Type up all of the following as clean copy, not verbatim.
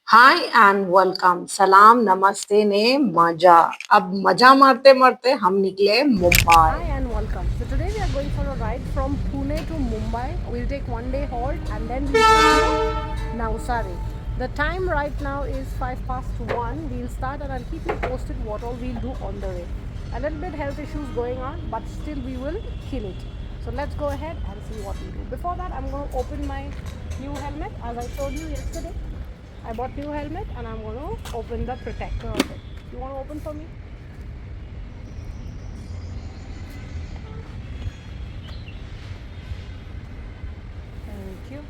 Hi and welcome. सलाम नमस्ते ने मजा। अब मजा मारते मारते हम निकले Hi Mumbai. and welcome. So today we are going for a ride from Pune to Mumbai. We'll take one day halt and then we'll go to Navsari. The time right now is 5 past 1. We'll start and I'll keep you posted what all we'll do on the way. A little bit health issues going on, but still we will kill it. So let's go ahead and see what we do. Before that, I'm going to open my new helmet. As I told you yesterday, I bought new helmet and I'm going to open the protector of it. You want to open for me? Thank you.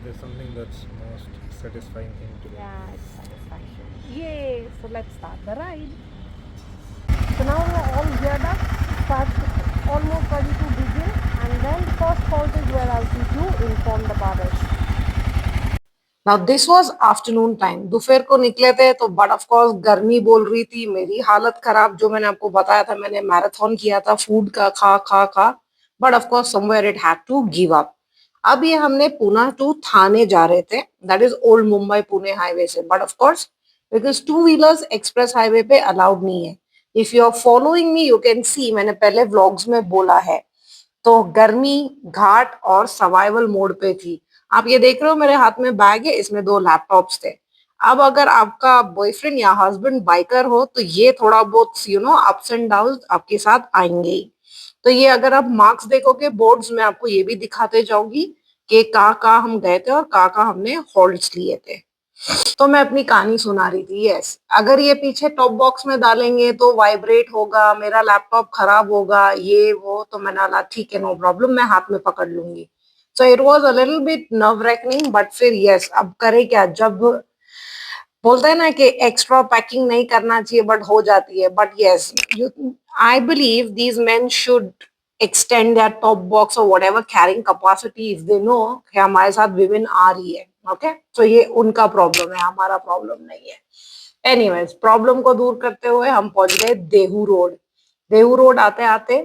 There's something that's most satisfying thing to do. Yeah, it's satisfaction. Yay! So let's start the ride. So now we are all geared up, start almost ready to begin, and then the first halt is where I'll keep you informed about it. Now this was afternoon time, दोपहर को निकले थे तो but of course गर्मी बोल रही थी, मेरी हालत खराब। जो मैंने आपको बताया था, मैंने मैराथन किया था फूड का, खा खा खा। But of course somewhere it had to give up. अब ये हमने पुणे टू थाने जा रहे थे, that is old Mumbai Pune highway से। But of course because two wheelers express highway पे अलाउड नहीं है। If you are following me you can see, मैंने पहले व्लॉग्स में बोला है। तो गर्मी, घाट और सर्वाइवल मोड पे थी। आप ये देख रहे हो मेरे हाथ में बैग है, इसमें दो लैपटॉप्स थे। अब अगर आपका बॉयफ्रेंड या हस्बैंड बाइकर हो तो ये थोड़ा बहुत अप्स एंड डाउन आपके साथ आएंगे ही। तो ये अगर आप मार्क्स देखोगे बोर्ड्स में, आपको ये भी दिखाते जाऊंगी कि कहाँ हम गए थे और कहाँ हमने हॉल्ट्स लिए थे। तो मैं अपनी कहानी सुना रही थी। यस, अगर ये पीछे टॉप बॉक्स में डालेंगे तो वाइब्रेट होगा, मेरा लैपटॉप खराब होगा, ये वो। तो मैंने बोला ठीक है, नो प्रॉब्लम, मैं हाथ में पकड़ लूंगी। So it was a little bit nerve reckoning, but फिर यस, अब करे क्या। जब बोलते हैं ना कि एक्स्ट्रा पैकिंग नहीं करना चाहिए बट हो जाती है। But yes, you I believe these main should extend their top box or whatever carrying capacity if they know कि हमारे साथ विमेन आ रही है। ओके, तो ये उनका प्रॉब्लम है, हमारा प्रॉब्लम नहीं है। एनीवेज, प्रॉब्लम को दूर करते हुए हम पहुंच गए देहू रोड। देहू रोड आते आते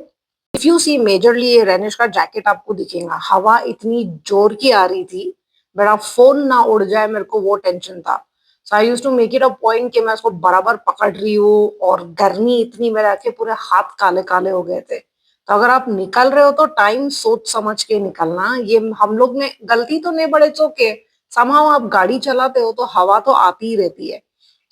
इफ यू सी मेजरली ये रेनिश का जैकेट आपको दिखेगा। हवा इतनी जोर की आ रही थी, मेरा फोन ना उड़ जाए मेरे को वो टेंशन था। So I used to make it a point कि मैं उसको बराबर पकड़ रही हूँ। और गर्मी इतनी, मेरे आके पूरे हाथ काले काले हो गए थे। तो अगर आप निकल रहे हो तो टाइम सोच समझ के निकलना। ये हम लोग ने गलती तो नहीं, बड़े चौके समहाउ आप गाड़ी चलाते हो तो हवा तो आती ही रहती है।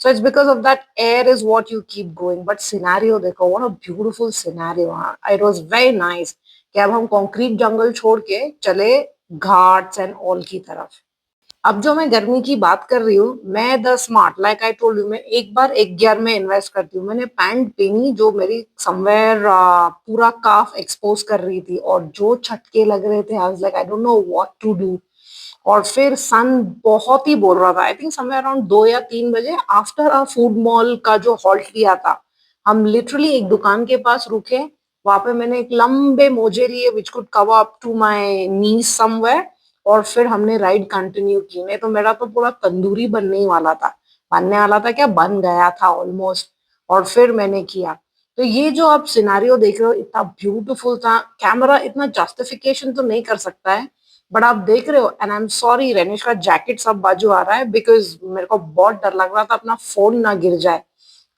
So it's because of that air is what you keep going. But scenario देखो, what a beautiful scenario। हाँ, it was very nice कि अब हम कंक्रीट जंगल छोड़ के चले घाट्स एंड ऑल की तरफ। अब जो मैं गर्मी की बात कर रही हूँ, मैं the smart like I told you, मैं एक बार एक गियर में इन्वेस्ट करती हूँ। मैंने पैंट पहनी जो मेरी समवेयर पूरा काफ एक्सपोज कर रही थी, और जो छटके लग रहे थे, I was like I don't know what to do. और फिर सन बहुत ही बोल रहा था। आई थिंक समवेयर अराउंड 2 या 3 बजे आफ्टर अ फूड मॉल का जो हॉल्ट लिया था, हम लिटरली एक दुकान के पास रुके। वहां पे मैंने एक लंबे मोजे लिए which could cover up to my knees somewhere. और फिर हमने राइड कंटिन्यू की। नहीं तो मेरा तो पूरा तंदूरी बनने ही वाला था। बनने वाला था क्या, बन गया था ऑलमोस्ट। और फिर मैंने किया। तो ये जो आप सिनारियो देख रहे हो इतना ब्यूटीफुल था। कैमरा इतना जस्टिफिकेशन तो नहीं कर सकता है, बट आप देख रहे हो। And I am sorry, Rhenish का जैकेट सब बाजू आ रहा है बिकॉज मेरे को बहुत डर लग रहा था अपना फोन ना गिर जाए।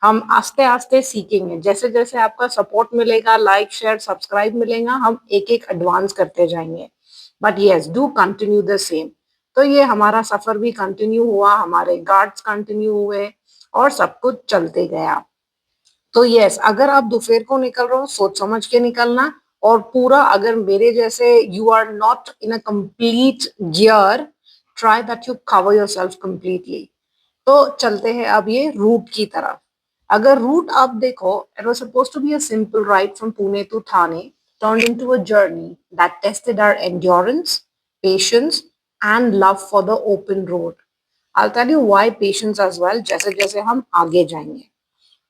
हम आस्ते आस्ते सीखेंगे, जैसे जैसे आपका सपोर्ट मिलेगा, लाइक शेयर सब्सक्राइब मिलेगा, हम एक एक एडवांस करते जाएंगे। But yes, do continue the same. तो ये हमारा सफर भी कंटिन्यू हुआ, हमारे गार्ड्स कंटिन्यू हुए, और सब कुछ चलते गया। तो यस, अगर आप दोपहर को निकल रहे हो सोच समझ के निकलना। और पूरा अगर मेरे जैसे you are not in a complete gear, try that you cover yourself completely. तो चलते हैं अब ये रूट की तरफ। अगर रूट आप देखो, it was supposed to be a simple ride from Pune to Thane, turned into a journey that tested our endurance, patience, and love for the open road. I'll tell you why patience as well जैसे जैसे हम आगे जाएंगे।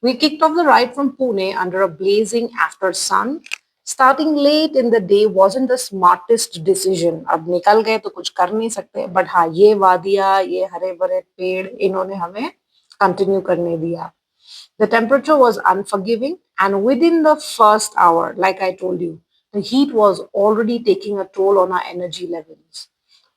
We kicked off the ride from Pune under a blazing after sun. Starting late in the day wasn't the smartest decision. अब निकल गए तो कुछ कर नहीं सकते, बट हाँ, ये वादियाँ, ये हरे भरे पेड़, इन्होंने हमें कंटिन्यू करने दिया। The temperature was unforgiving, and within the first hour, like I told you, The heat was already taking a toll on our energy levels.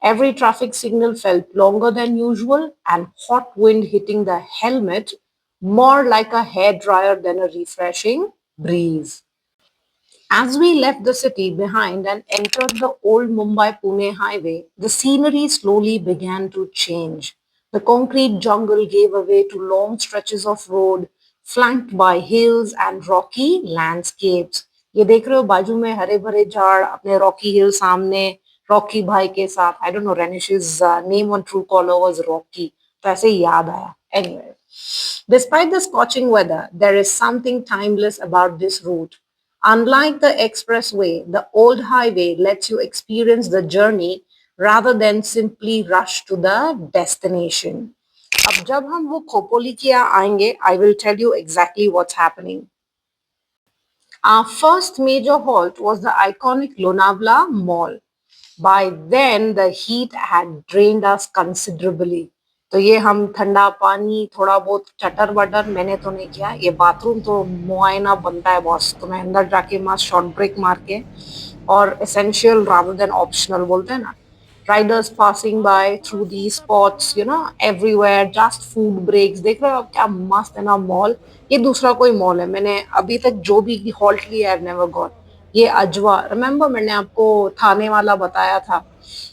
Every traffic signal felt longer than usual, and hot wind hitting the helmet more like a hairdryer than a refreshing breeze. As we left the city behind and entered the old Mumbai Pune highway, the scenery slowly began to change. The concrete jungle gave way to long stretches of road, flanked by hills and rocky landscapes. ये देख रहे हो बाजू में हरे भरे झाड़ अपने Rocky हिल सामने रॉकी भाई के साथ I don't know Renish's name on Truecaller was Rocky तो ऐसे ही याद आया anyway. Despite the scorching weather, there is something timeless about this route. Unlike the expressway, the old highway lets you experience the journey rather than simply rush to the destination. अब जब हम वो खोपोली की यहाँ आएंगे, I will tell you exactly what's happening. Our first major halt was the iconic Lonavala Mall. By then, the heat had drained us considerably. तो ये हम ठंडा पानी थोड़ा बहुत चटर बटर मैंने तो नहीं किया ये बाथरूम तो मुआयना बनता है बॉस तो मैं अंदर जाके मस्त शॉर्ट ब्रेक मार के और एसेंशियल रादर देन ऑप्शनल बोलते हैं ना riders passing by through these spots, everywhere, just food breaks. देख रहे हो आप क्या मस्त है ना मॉल ये दूसरा कोई मॉल है मैंने अभी तक जो भी हॉल्ट लिया है नेवर गॉट ये अजवा रिमेम्बर मैंने आपको थाने वाला बताया था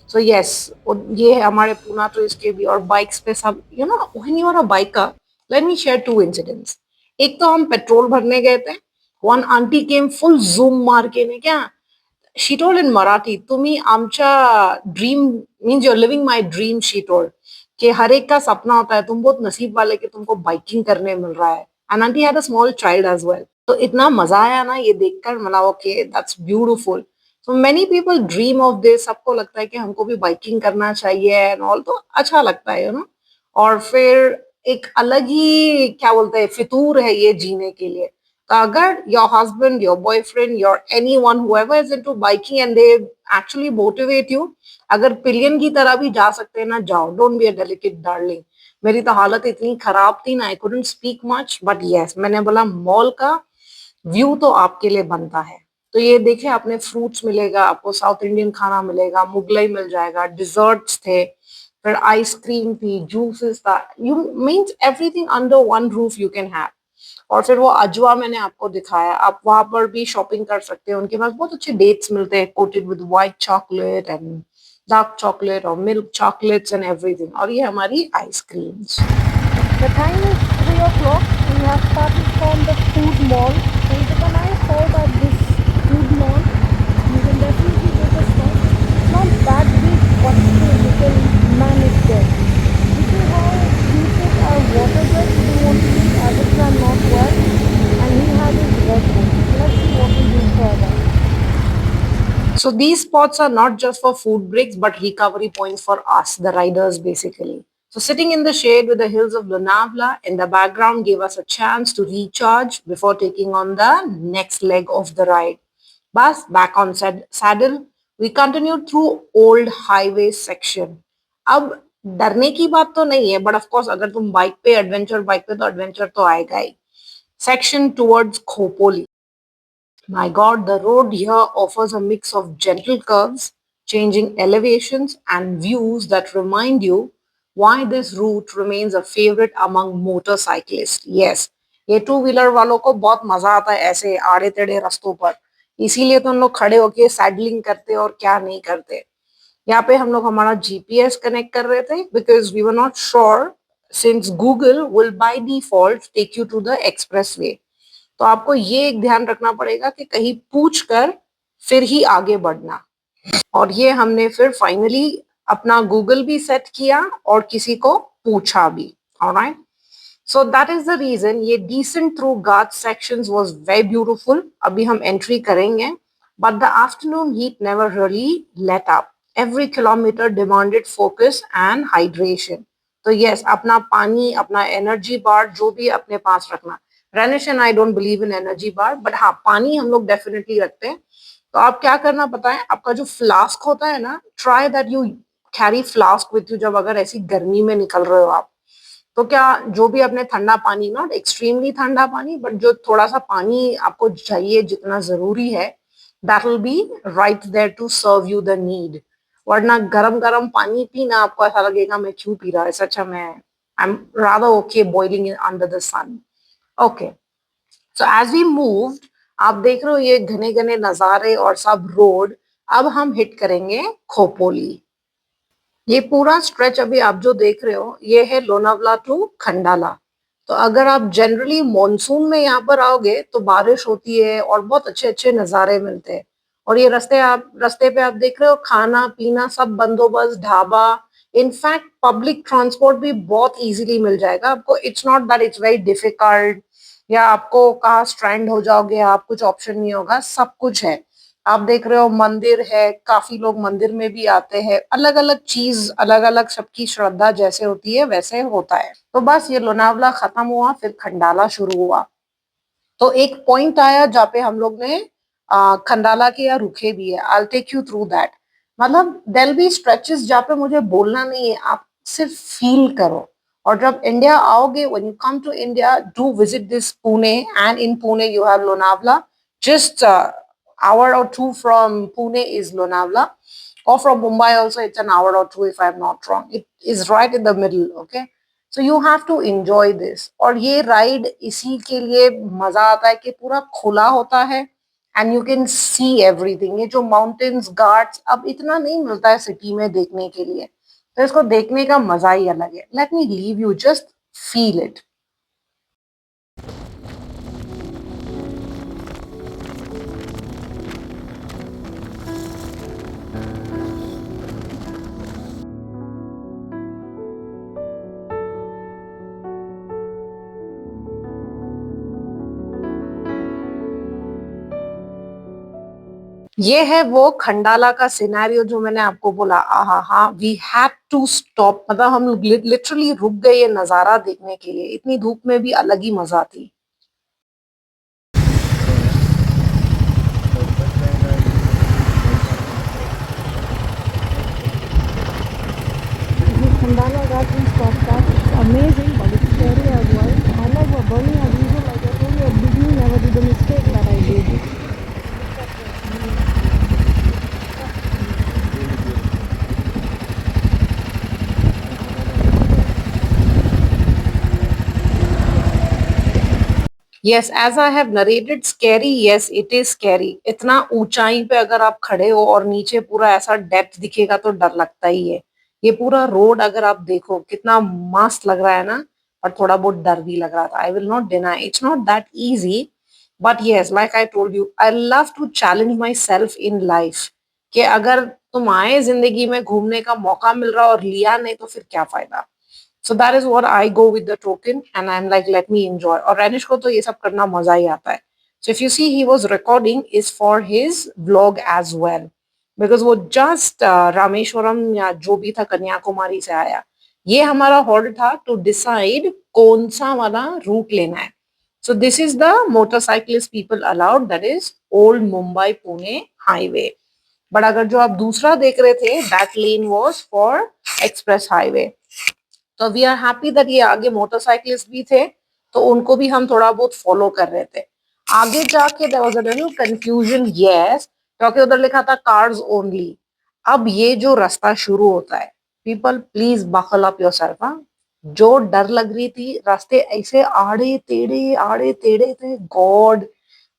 सो यस ये है हमारे पूना तो इसके भी और बाइक्स पे सब when you are a biker let me share two incidents एक तो हम पेट्रोल भरने गए थे one aunty came full zoom मार के ने क्या शी टोल्ड इन मराठी तुम्ही आमच्या dream means you are living my dream she told कि हर एक का सपना होता है तुम बहुत नसीब वाले कि तुमको बाइकिंग करने मिल रहा है and aunty had a small child as well तो इतना मजा आया ना ये देखकर मतलब okay that's beautiful so many people dream of this सबको लगता है कि हमको भी बाइकिंग करना चाहिए एंड ऑल तो अच्छा लगता है और फिर एक अलग ही क्या बोलते हैं फितूर है ये जीने के लिए तो अगर your husband your boyfriend your anyone whoever is into biking and they actually motivate you अगर पिलियन की तरह भी जा सकते हैं ना जाओ don't be a delicate darling मेरी तो हालत इतनी खराब थी ना I couldn't speak much but yes मैंने बोला मॉल का व्यू तो आपके लिए बनता है तो ये देखिए आपने फ्रूट्स मिलेगा आपको साउथ इंडियन खाना मिलेगा मुगलाई मिल जाएगा डिजर्ट्स थे फिर आइसक्रीम थी जूसेस था you means everything under one roof you can have और फिर वो अजवा मैंने आपको दिखाया आप वहां पर भी शॉपिंग कर सकते हैं उनके पास बहुत अच्छे डेट्स मिलते हैं coated with white chocolate and dark chocolate और मिल्क चॉकलेट्स एंड एवरीथिंग और ये हमारी ice creams The time is 3 o'clock. We have started from the food mall. So we took a nice halt at this food mall. You can definitely take a stop. It's not that big, but still you can manage there. You see how we take our water break. We want to use Aditya are not well. And he has his Red Bull. Let's see what we do further. So these spots are not just for food breaks, but recovery points for us, the riders, basically. So sitting in the shade with the hills of Lonavala in the background gave us a chance to recharge before taking on the next leg of the ride. Bus back on saddle, we continued through old highway section. अब डरने की बात तो नहीं है, but of course अगर तुम bike पे एडवेंचर बाइक पे तो एडवेंचर तो आएगा ही. Section towards Khopoli. My God, the road here offers a mix of gentle curves, changing elevations, and views that remind you why this route remains a favorite among motorcyclists. Yes, ये two wheeler वालों को बहुत मजा आता है ऐसे आड़े टेढ़े रास्तों पर इसीलिए तो हम लोग खड़े होके सैडलिंग करते और क्या नहीं करते यहाँ पे हम लोग हमारा जीपीएस कनेक्ट कर रहे थे because we were not sure since Google will by default take you to the express way तो आपको ये एक ध्यान रखना पड़ेगा कि कहीं पूछ कर फिर ही आगे बढ़ना और ये हमने फिर फाइनली अपना गूगल भी सेट किया और किसी को पूछा भी alright so that is the reason ये descent through ghat sections was very beautiful अभी हम एंट्री करेंगे but the afternoon heat never really let up every kilometre demanded focus and hydration तो यस अपना पानी अपना एनर्जी बार जो भी अपने पास रखना Renish and I don't believe in energy bar but हाँ पानी हम लोग डेफिनेटली रखते हैं तो आप क्या करना पता है आपका जो फ्लास्क होता है ना try that you carry flask with you जब अगर ऐसी गर्मी में निकल रहे हो आप तो क्या जो भी अपने ठंडा पानी नॉट एक्सट्रीमली ठंडा पानी बट जो थोड़ा सा पानी आपको चाहिए जितना जरूरी है that will be right there to serve you the need. वरना गरम गरम पानी पीना आपको ऐसा लगेगा मैं क्यों पी रहा है, अच्छा मैं I am rather okay boiling it under the sun. Okay, so as we moved, आप देख रहे हो ये घने घने नजारे और सब रोड. अब हम हिट करेंगे खोपोली. ये पूरा स्ट्रेच अभी आप जो देख रहे हो ये है लोनावला टू खंडाला. तो अगर आप जनरली मॉनसून में यहाँ पर आओगे तो बारिश होती है और बहुत अच्छे अच्छे नज़ारे मिलते हैं. और ये रास्ते पे आप देख रहे हो खाना पीना सब बंदोबस्त, ढाबा. इनफैक्ट पब्लिक ट्रांसपोर्ट भी बहुत इजीली मिल जाएगा आपको. It's not that it's very difficult या आपको कहाँ स्ट्रैंड हो जाओगे आप, कुछ ऑप्शन नहीं होगा, सब कुछ है. आप देख रहे हो मंदिर है, काफी लोग मंदिर में भी आते हैं. अलग अलग चीज, अलग अलग सबकी श्रद्धा जैसे होती है वैसे होता है. तो बस ये लोनावला खत्म हुआ, फिर खंडाला शुरू हुआ. तो एक पॉइंट आया जहाँ पे हम लोग ने खंडाला के यहाँ रुके भी है. I take you through that. मतलब देयर बी स्ट्रेचेस जहाँ पे मुझे बोलना नहीं है, आप सिर्फ फील करो. और जब इंडिया आओगे, when you come to India, do visit this Pune. And in Pune you have Lonavala. Just hour or two from Pune is Lonavala, or from Mumbai also it's an hour or two if I'm not wrong. It is right in the middle, okay? So you have to enjoy this. और ये ride इसी के लिए मजा आता है कि पूरा खुला होता है and you can see everything. ये जो माउंटेन्स घाट्स अब इतना नहीं मिलता है सिटी में देखने के लिए, तो इसको देखने का मजा ही अलग है. Let me leave you, just feel it. ये है वो खंडाला का सिनेरियो जो मैंने आपको बोला. आहा हा, वी हैड टू स्टॉप. मतलब हम लिटरली रुक गए ये नजारा देखने के लिए. इतनी धूप में भी अलग ही मजा थी. Khandala Ghat we stopped at. It's amazing, but it's scary as well. I like what Bernie as usual, like I told you at the beginning, never do the mistake that I did. Yes, as I have narrated, scary, yes, it is scary. इतना ऊंचाई पे अगर आप खड़े हो और नीचे पूरा ऐसा डेप्थ दिखेगा तो डर लगता ही है. ये पूरा रोड अगर आप देखो कितना मस्त लग रहा है ना, और थोड़ा बहुत डर भी लग रहा था. I will not deny it's not that easy. But yes, like I told you, I love to challenge myself in life. कि अगर तुम आए जिंदगी में घूमने का मौका मिल रहा और लिया नहीं तो फिर क्या फायदा. So that is what I go with the token and I'm like, let me enjoy. और रैनिश को तो ये सब करना मजा ही आता है. So if you see he was recording is for his vlog as well. Because वो just रामेश्वरम या जो भी था कन्याकुमारी से आया. ये हमारा हॉल्ट था to decide कौन सा वाला रूट लेना है. So this is the motorcyclist people allowed, that is Old Mumbai Pune Highway. But अगर जो आप दूसरा देख रहे थे, that lane was for express highway. तो वी आर हैप्पी दैट ये आगे मोटरसाइकिलिस्ट भी थे तो उनको भी हम थोड़ा बहुत फॉलो कर रहे थे. आगे जाके there was a little confusion, yes, क्योंकि उधर लिखा था कार्स ओनली. अब ये जो रास्ता शुरू होता है, people please buckle up yourself. जो डर लग रही थी, रास्ते ऐसे आड़े टेढ़े थे, गॉड.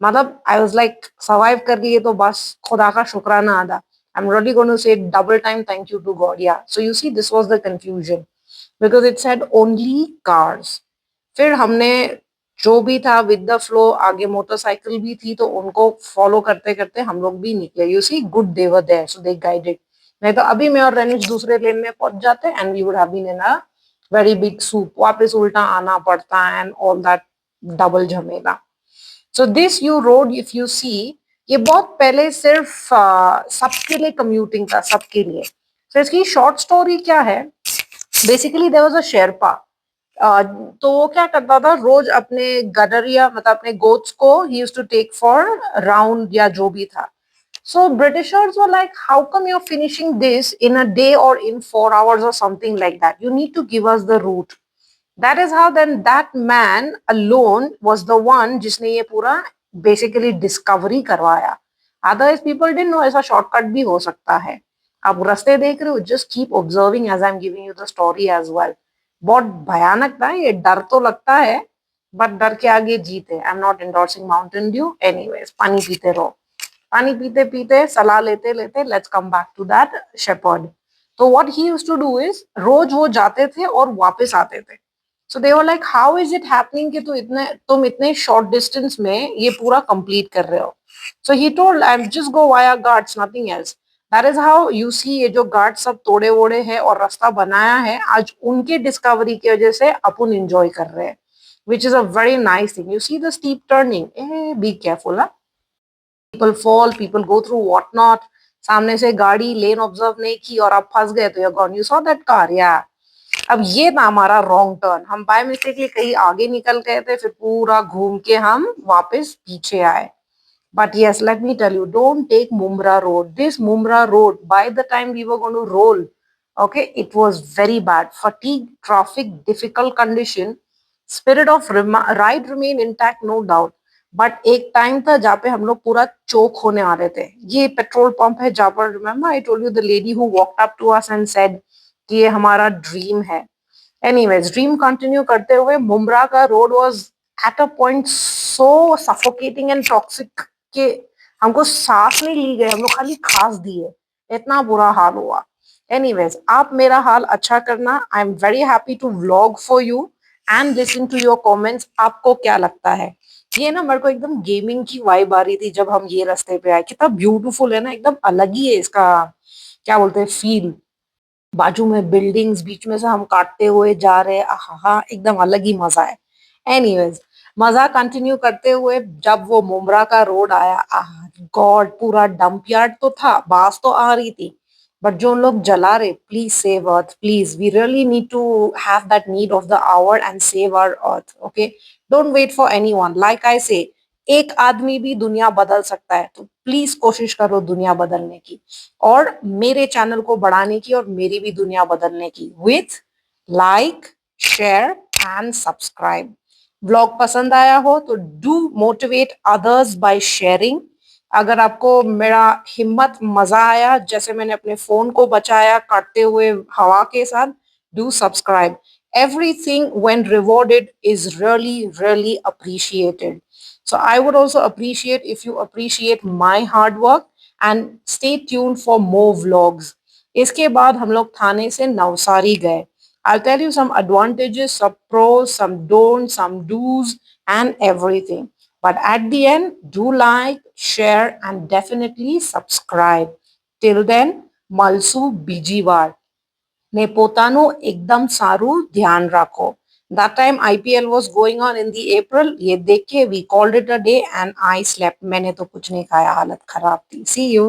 मतलब आई वाज लाइक सर्वाइव कर लिए तो बस खुदा का शुक्राना अदा. I am really going to say double time thank you to God. Yeah so you see this was the confusion because it said only cars. फिर हमने जो भी था विद द फ्लो, आगे मोटरसाइकिल भी थी तो उनको फॉलो करते करते हम लोग भी निकले. You see good they were there so they guided. नहीं तो अभी मैं और रनिश दूसरे लेन में पहुंच जाते and we would have been in a very big soup. वापस उल्टा आना पड़ता एंड ऑल दैट डबल झमेला. So this you road if you see, ये बहुत पहले सिर्फ सबके लिए कम्यूटिंग था, सबके लिए. तो इसकी शॉर्ट स्टोरी क्या है, basically there was a sherpa. तो वो क्या करता था, रोज अपने गडरिया मतलब अपने गोट्स को ही used to take for round या जो भी था. So Britishers were like, how come you are finishing this in a day और इन 4 hours और something like that, you need to give us the route. That is how then that man alone was the one जिसने ये पूरा basically discovery करवाया. Otherwise people didn't know ऐसा shortcut भी हो सकता है। आप रास्ते देख रहे हो, just keep observing as I am giving you the story as well. बहुत भयानक था ये, डर तो लगता है बट डर के आगे जीत है। I am not endorsing Mountain Dew. Anyways, पानी पीते रहो। पानी पीते पीते सलाह लेते लेते let's come back to that shepherd. तो what he used to do is, रोज वो जाते थे और वापस आते थे। So they were like, how is it happening कि तुम इतने शॉर्ट डिस्टेंस में ये पूरा कंप्लीट कर रहे हो। So he told, I am just go via guards, nothing else. That is how you see, ये जो गार्ड सब तोड़े वोड़े हैं और रास्ता बनाया है, आज उनके डिस्कवरी की वजह से अपन एंजॉय कर रहे हैं, which is a very nice thing. You see the steep turning. Be careful, huh? People fall, people go through what not. सामने से गाड़ी लेन ऑब्जर्व नहीं की और आप फंस गए तो you're gone. You saw that car, yeah. अब ये था हमारा रॉन्ग टर्न, हम बाय मिस्टेकली कहीं आगे निकल गए थे, फिर पूरा घूम के हम वापस पीछे आए। But yes, let me tell you, don't take Mumra Road. This Mumra Road, by the time we were going to roll, okay, it was very bad. Fatigue, traffic, difficult condition. Spirit of ride remain intact, no doubt. But एक time था जहाँ पे हम लोग पूरा चोक होने आ रहे थे। ये पेट्रोल पंप है जहाँ पर, remember I told you the lady who walked up to us and said कि ये हमारा ड्रीम है। एनीवेज, ड्रीम कंटिन्यू करते हुए मुम्ब्रा का road was at a point so suffocating and toxic कि हमको सांस नहीं ली गई, हम लोग खाली खास दिए, इतना बुरा हाल हुआ। एनीवेज, आप मेरा हाल अच्छा करना। I am very happy to vlog for you and listen to your comments. आपको क्या लगता है? ये ना मेरे को एकदम गेमिंग की वाइब आ रही थी जब हम ये रास्ते पे आए। कितना ब्यूटीफुल है ना, एकदम अलग ही है इसका, क्या बोलते हैं, फील। बाजू में बिल्डिंग्स, बीच में से हम काटते हुए जा रहे हैं, आहा, एकदम अलग ही मजा है। एनीवेज, मजा कंटिन्यू करते हुए जब वो मुम्ब्रा का रोड आया, आहा गॉड, पूरा डंप यार्ड तो था, बास तो आ रही थी, बट जो लोग जला रहे, please save earth, please, we really need to have that need of the hour and save our earth, okay. Don't wait for anyone, like I say, एक आदमी भी दुनिया बदल सकता है, तो प्लीज कोशिश करो दुनिया बदलने की, और मेरे चैनल को बढ़ाने की, और मेरी भी दुनिया बदलने की, with like, share and subscribe. Blog पसंद आया हो तो do motivate others by sharing. अगर आपको मेरा हिम्मत मजा आया, जैसे मैंने अपने फोन को बचाया काटते हुए हवा के साथ, do subscribe. Everything when rewarded is really appreciated. So I would also appreciate if you appreciate my hard work and stay tuned for more vlogs. इसके बाद हम लोग थाने से नवसारी गए। I'll tell you some advantages, some pros, some don'ts, some do's and everything. But at the end, do like, share and definitely subscribe. Till then, Malsu Bijiwar. ને પોતાનું એકદમ સારું ધ્યાન રાખો. That time IPL was going on in the April. ये देख के we called it a day and I slept. मैंने तो कुछ नहीं खाया, हालत खराब थी. See you.